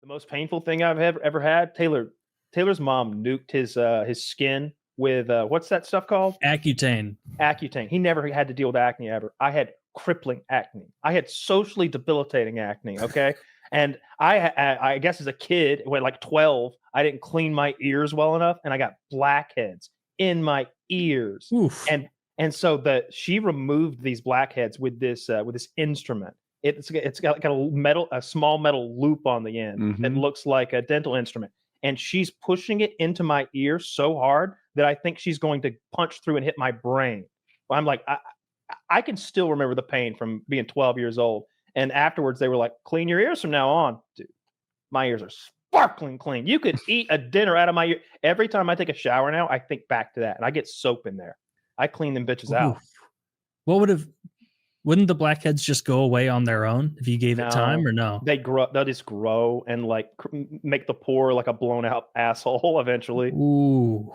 most painful thing I've ever had. Taylor's mom nuked his skin with what's that stuff called? Accutane. Accutane. He never had to deal with acne ever. I had crippling acne. I had socially debilitating acne. Okay. And I guess as a kid, when like 12, I didn't clean my ears well enough, and I got blackheads in my ears. Oof. And so she removed these blackheads with this instrument. It's got like a small metal loop on the end that looks like a dental instrument, and she's pushing it into my ear so hard that I think she's going to punch through and hit my brain. I'm like, I can still remember the pain from being 12 years old. And afterwards, they were like, clean your ears from now on. Dude, my ears are sparkling clean. You could eat a dinner out of my ear. Every time I take a shower now, I think back to that. And I get soap in there. I clean them bitches out. Wouldn't the blackheads just go away on their own if you gave it time, or no? They'll just grow and like make the pore like a blown out asshole eventually. Ooh.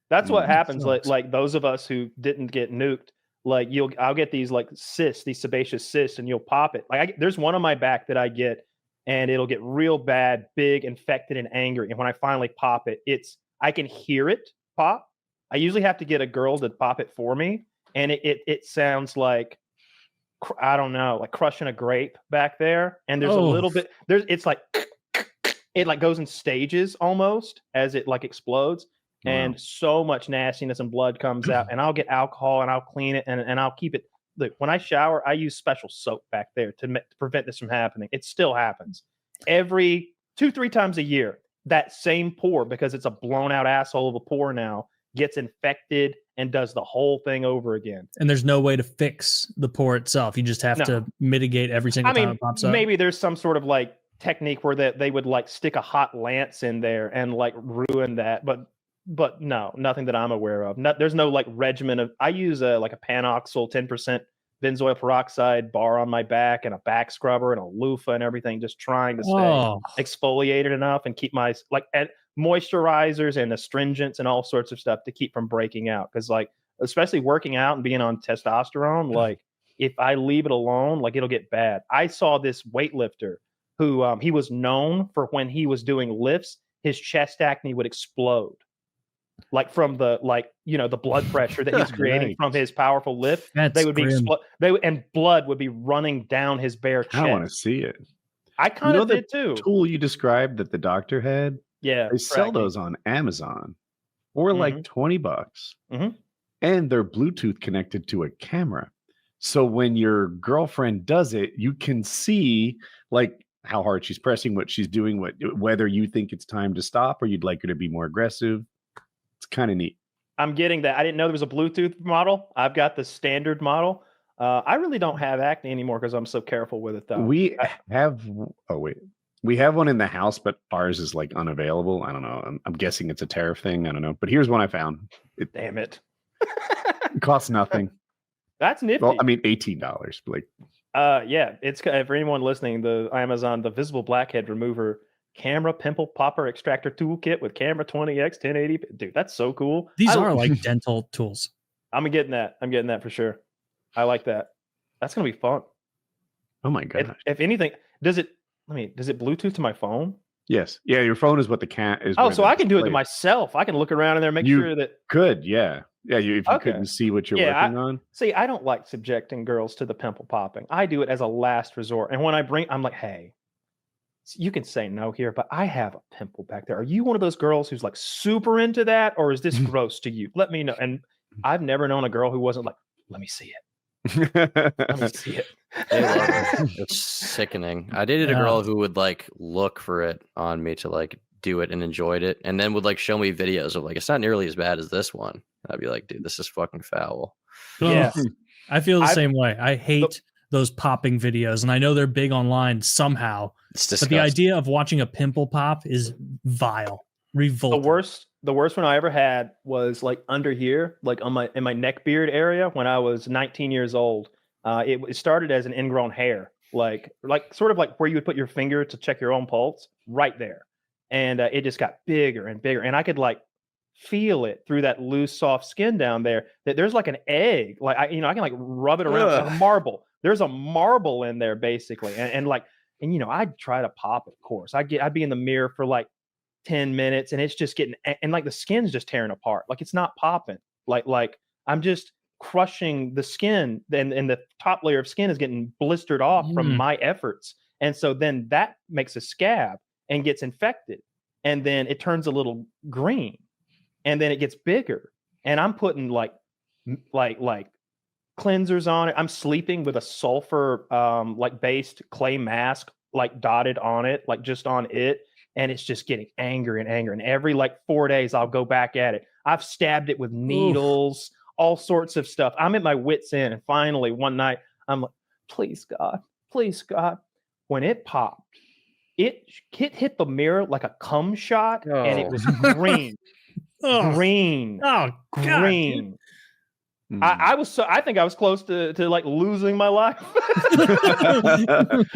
That's what happens. Like those of us who didn't get nuked, like I'll get these like cysts, these sebaceous cysts, and you'll pop it. Like there's one on my back that I get, and it'll get real bad, big, infected, and angry. And when I finally pop it, I can hear it pop. I usually have to get a girl to pop it for me, and it sounds like, I don't know, like crushing a grape back there. And there's a little bit it's like it like goes in stages almost as it like explodes. Wow. And so much nastiness and blood comes out, and I'll get alcohol and I'll clean it and I'll keep it. Look, when I shower, I use special soap back there to prevent this from happening. It still happens every 2-3 times a year. That same pore, because it's a blown out asshole of a pore now, gets infected and does the whole thing over again. And there's no way to fix the pore itself. You just have to mitigate every single time it pops up. Maybe there's some sort of like technique where they would like stick a hot lance in there and like ruin that, but no, nothing that I'm aware of. There's no like regimen of. I use like a Panoxyl 10% benzoyl peroxide bar on my back and a back scrubber and a loofah and everything, just trying to stay exfoliated enough and keep my moisturizers and astringents and all sorts of stuff to keep from breaking out. Because like, especially working out and being on testosterone, like if I leave it alone, like it'll get bad. I saw this weightlifter who he was known for when he was doing lifts, his chest acne would explode. Like from the the blood pressure that he's creating from his powerful lift, they would be and blood would be running down his bare chest. I want to see it. I kind of did too. Tool you described that the doctor had, they sell those on Amazon for like $20, and they're Bluetooth connected to a camera. So when your girlfriend does it, you can see like how hard she's pressing, what she's doing, whether you think it's time to stop or you'd like her to be more aggressive. It's kind of neat. I'm getting that. I didn't know there was a Bluetooth model. I've got the standard model. I really don't have acne anymore because I'm so careful with it, though. We have one in the house, but ours is like unavailable. I don't know. I'm guessing it's a tariff thing. I don't know. But here's one I found. Damn it. It costs nothing. That's nifty. Well, I mean, $18. Like, it's for anyone listening. The Amazon, the visible blackhead remover. Camera pimple popper extractor toolkit with camera 20x 1080. Dude, that's so cool. These are like dental tools. I'm getting that for sure. I like that. That's gonna be fun. Oh my gosh. If anything, does it Bluetooth to my phone? Yes. Yeah, your phone is what the cat is. Oh, so I can do it to myself. I can look around in there and make sure that yeah. Yeah, if you couldn't see what you're working on. See, I don't like subjecting girls to the pimple popping. I do it as a last resort. And when I'm like, hey, you can say no here, but I have a pimple back there. Are you one of those girls who's like super into that, or is this gross to you? Let me know. And I've never known a girl who wasn't like, let me see it. Let me see it. They love it. It's sickening. I dated a girl who would like look for it on me to like do it and enjoyed it, and then would like show me videos of like, it's not nearly as bad as this one. And I'd be like, dude, this is fucking foul. Yeah, I feel the same way. I hate those popping videos, and I know they're big online somehow. But the idea of watching a pimple pop is vile, revolting. The worst one I ever had was like under here, like in my neck beard area when I was 19 years old. It started as an ingrown hair, like sort of like where you would put your finger to check your own pulse, right there, and it just got bigger and bigger, and I could like feel it through that loose, soft skin down there. That there's like an egg, like I can like rub it around like a marble. There's a marble in there basically, and like. And, you know, I'd try to pop it, of course. I'd be in the mirror for like 10 minutes and it's just getting, and like the skin's just tearing apart. Like it's not popping. Like I'm just crushing the skin, and the top layer of skin is getting blistered off from my efforts. And so then that makes a scab and gets infected. And then it turns a little green, and then it gets bigger. And I'm putting like cleansers on it. I'm sleeping with a sulfur like based clay mask like dotted on it, like just on it. And it's just getting angrier and angrier. And every like 4 days, I'll go back at it. I've stabbed it with needles, all sorts of stuff. I'm at my wit's end. And finally, one night, I'm like, please, God. When it popped, it hit the mirror like a cum shot, and it was green. Green. Oh, God, green. I think I was close to like losing my life.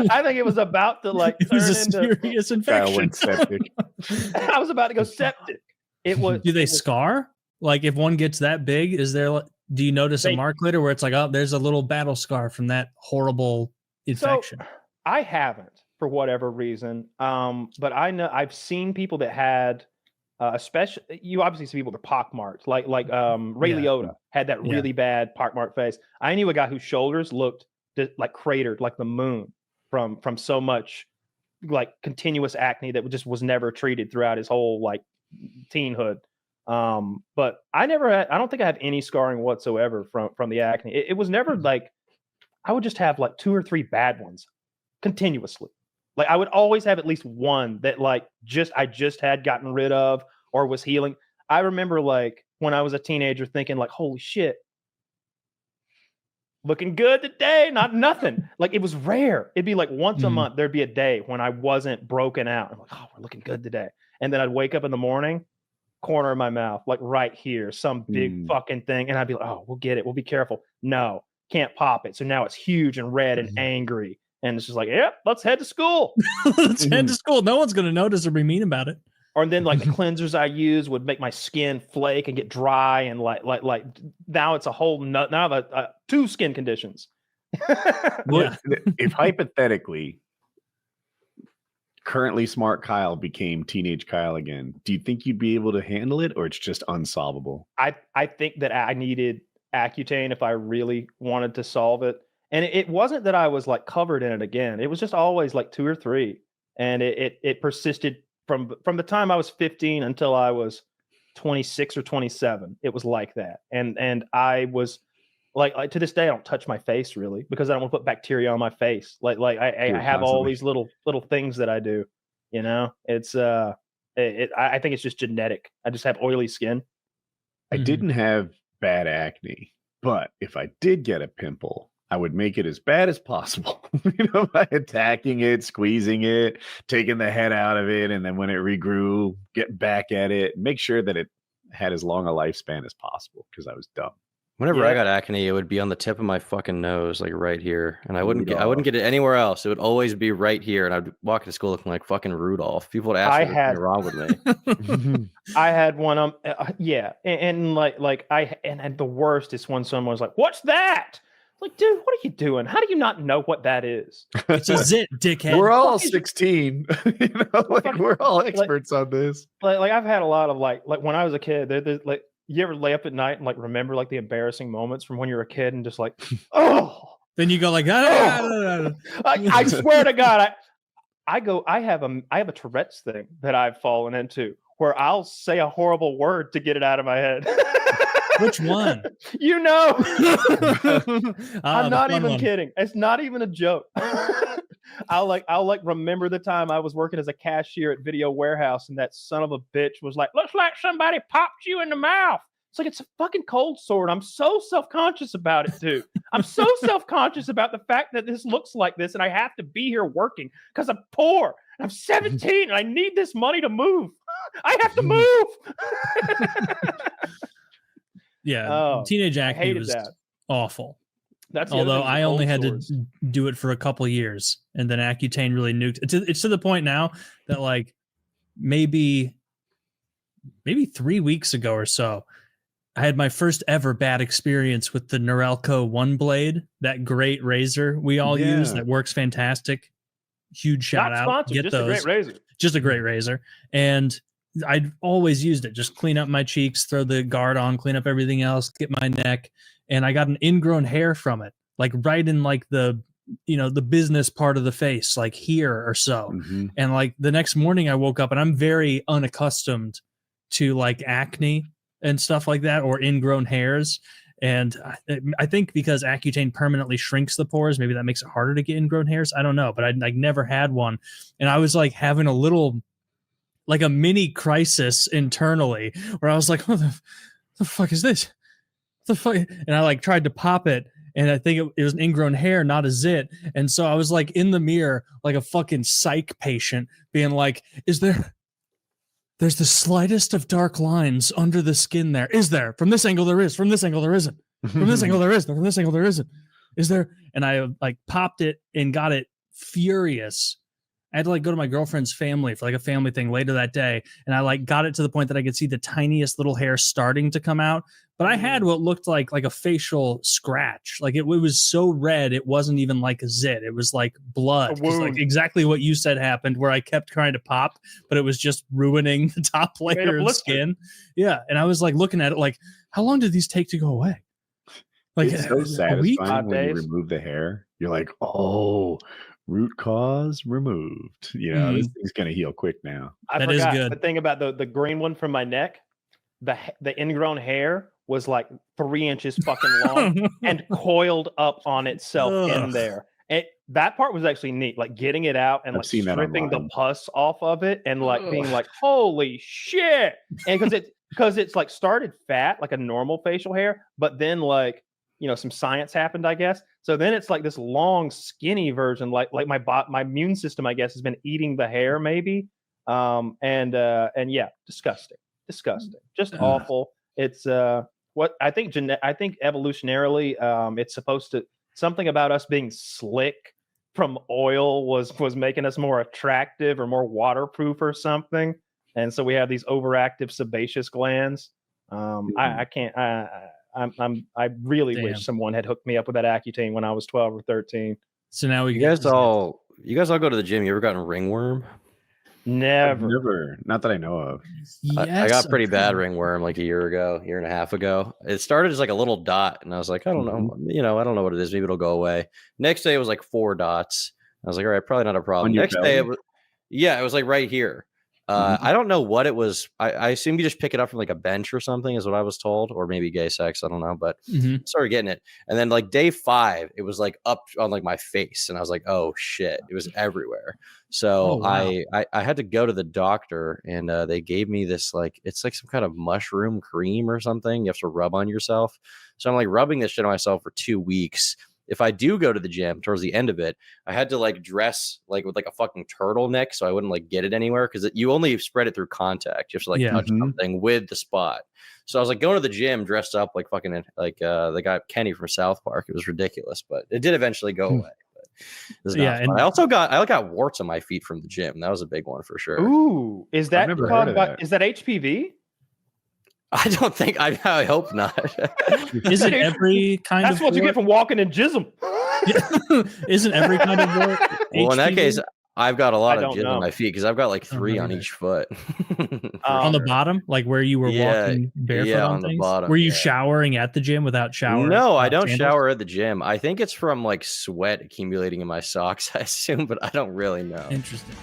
I think it was about to like it was a serious infection. I was about to go septic. It was. Do they scar? Like if one gets that big, do you notice a mark later where it's like, oh, there's a little battle scar from that horrible infection? So, I haven't, for whatever reason. But I know I've seen people that had, especially you obviously see people with pockmarks, like Ray Liotta had that really bad pockmark face. I knew a guy whose shoulders looked like cratered, like the moon, from so much like continuous acne that just was never treated throughout his whole like teenhood. But I don't think I have any scarring whatsoever from the acne. It was never like, I would just have like 2 or 3 bad ones continuously. Like I would always have at least one that like I just had gotten rid of or was healing. I remember like when I was a teenager thinking like, holy shit, looking good today, nothing. Like it was rare. It'd be like once a month, there'd be a day when I wasn't broken out. I'm like, oh, we're looking good today. And then I'd wake up in the morning, corner of my mouth, like right here, some big fucking thing. And I'd be like, oh, we'll get it. We'll be careful. No, can't pop it. So now it's huge and red and angry. And it's just like, yep, let's head to school. Let's head to school. No one's going to notice or be mean about it. Or then like the cleansers I use would make my skin flake and get dry. And like now it's a whole now I have 2 skin conditions. If hypothetically currently smart Kyle became teenage Kyle again, do you think you'd be able to handle it, or it's just unsolvable? I think that I needed Accutane if I really wanted to solve it. And it wasn't that I was like covered in it again. It was just always like 2 or 3. And it persisted from the time I was 15 until I was 26 or 27. It was like that. And I was like to this day, I don't touch my face really because I don't want to put bacteria on my face. Like I have all these little things that I do, you know. It's I think it's just genetic. I just have oily skin. I didn't have bad acne, but if I did get a pimple, I would make it as bad as possible, you know, by attacking it, squeezing it, taking the head out of it, and then when it regrew, get back at it, make sure that it had as long a lifespan as possible because I was dumb. Whenever I got acne, it would be on the tip of my fucking nose, like right here, and I wouldn't get it anywhere else. It would always be right here, and I'd walk to school looking like fucking Rudolph. People would ask me what's wrong with me. I had one, and the worst is when someone was like, "What's that?" Like, dude, what are you doing? How do you not know what that is? It's a zit, dickhead. We're all 16. You know, like we're all experts on this. Like I've had a lot of like when I was a kid, there's like, you ever lay up at night and like remember like the embarrassing moments from when you were a kid and just like, oh. Then you go like, I swear to God, I have a Tourette's thing that I've fallen into where I'll say a horrible word to get it out of my head. Which one? You know. I'm not even kidding. It's not even a joke. I'll remember the time I was working as a cashier at Video Warehouse and that son of a bitch was like, looks like somebody popped you in the mouth. It's like, it's a fucking cold sore. I'm so self-conscious about it, dude. I'm so self-conscious about the fact that this looks like this and I have to be here working because I'm poor. I'm 17 and I need this money to move. I have to move. Yeah, teenage acne was awful. Although I only had to do it for a couple years, and then Accutane really nuked. It's to the point now that like maybe 3 weeks ago or so, I had my first ever bad experience with the Norelco One Blade, that great razor we all use that works fantastic. huge shout out. Sponsored, get just those. A great razor. Just a great razor. And I'd always used it. Just clean up my cheeks, throw the guard on, clean up everything else, get my neck. And I got an ingrown hair from it, like right in like the business part of the face, like here or so. Mm-hmm. And like the next morning I woke up and I'm very unaccustomed to like acne and stuff like that, or ingrown hairs. And I think because Accutane permanently shrinks the pores, maybe that makes it harder to get ingrown hairs. I don't know, but I like never had one. And I was like having a little, like a mini crisis internally where I was like, what the fuck is this? What the fuck? And I like tried to pop it. And I think it was an ingrown hair, not a zit. And so I was like in the mirror, like a fucking psych patient being like, there's the slightest of dark lines under the skin there. Is there? From this angle, there is. From this angle, there isn't. From this angle, there is. From this angle, there isn't. Is there? And I like popped it and got it furious. I had to like go to my girlfriend's family for like a family thing later that day. And I like got it to the point that I could see the tiniest little hair starting to come out. But I had what looked like a facial scratch. Like it was so red, it wasn't even like a zit. It was like blood. Like exactly what you said happened, where I kept trying to pop, but it was just ruining the top layer of skin. Yeah. And I was like looking at it like, how long did these take to go away? Like it's so satisfying when you remove the hair. You're like, oh, root cause removed. You know, this thing's gonna heal quick now. That is good. The thing about the green one from my neck, the ingrown hair was like 3 inches fucking long and coiled up on itself in there. That part was actually neat, like getting it out and like stripping the pus off of it and like being like, holy shit. And because it's like started fat, like a normal facial hair, but then like, some science happened, I guess. So then it's like this long, skinny version, like my immune system, I guess, has been eating the hair maybe. And yeah, disgusting, just awful. It's what I think evolutionarily, it's supposed to, something about us being slick from oil was making us more attractive or more waterproof or something. And so we have these overactive sebaceous glands. I really wish someone had hooked me up with that Accutane when I was 12 or 13. So now you guys all go to the gym. You ever gotten ringworm? Never. Not that I know of. Yes, I got pretty bad ringworm like a year and a half ago. It started as like a little dot, and I was like, I don't know, I don't know what it is. Maybe it'll go away. Next day it was like 4 dots. I was like, all right, probably not a problem. Next day it was like right here. I don't know what it was. I assume you just pick it up from like a bench or something is what I was told, or maybe gay sex. I don't know, but started getting it. And then like day 5, it was like up on like my face. And I was like, oh shit, it was everywhere. So I had to go to the doctor, and they gave me this, like, it's like some kind of mushroom cream or something. You have to rub on yourself. So I'm like rubbing this shit on myself for 2 weeks. If I do go to the gym towards the end of it, I had to like dress like with like a fucking turtleneck so I wouldn't like get it anywhere, because you only spread it through contact. You have to like touch something with the spot. So I was like going to the gym dressed up like fucking like the guy Kenny from South Park. It was ridiculous, but it did eventually go away. And I got warts on my feet from the gym. That was a big one for sure. Ooh, is that is that HPV? I don't think. I hope not. Is it every kind That's of? That's what you get from walking in jism. Isn't every kind of wart? Well, in that case, I've got a lot of jizz on my feet because I've got like 3 on each foot. On the bottom, like where you were walking barefoot on things? The bottom. Were you showering at the gym without showering? No, I don't shower at the gym. I think it's from like sweat accumulating in my socks, I assume, but I don't really know. Interesting.